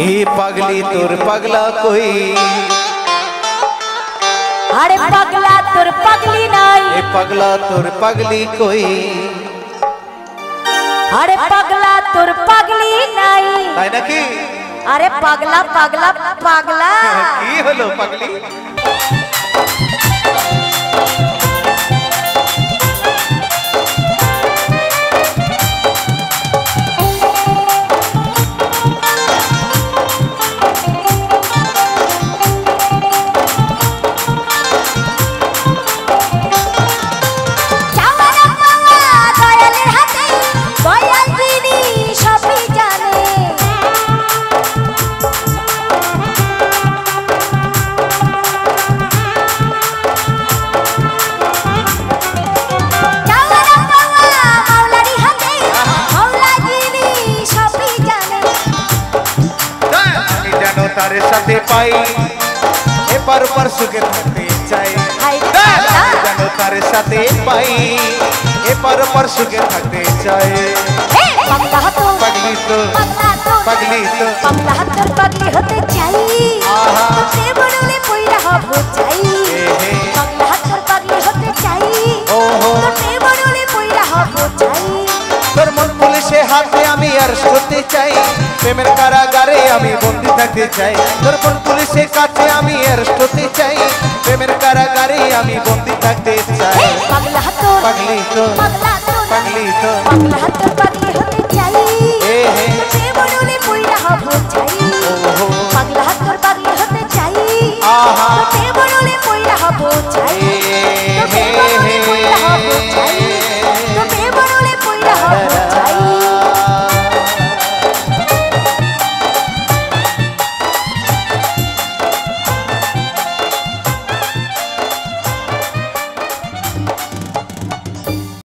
ए पगली तोर पगला कोई अरे पगला तोर पगली नहीं ए पगला तोर पगली कोई अरे पगला तोर पगली नहीं ताई ना की अरे पगला पगला पगला की हलो पगली तारे साथे पाई ए पर सुखे थकते चाई जानो तारे साथे पाई ए पर सुखे थकते चाई पगला तो पगली तो पगली तो पगला तो पगली होते चाई ते बनले पोईरा हो चाई पगला तो पगली होते चाई ते बनले पोईरा हो चाई তোর মন পুলিশে হাতে আমি অ্যারেস্ট হতে চাই প্রেমের কারাগারে আমি বন্দী থাকতে চাই তোর মন পুলিশের কাছে আমি অ্যারেস্ট হতে চাই প্রেমের কারাগারে আমি বন্দী থাকতে চাই पगला तो पगली तो पगला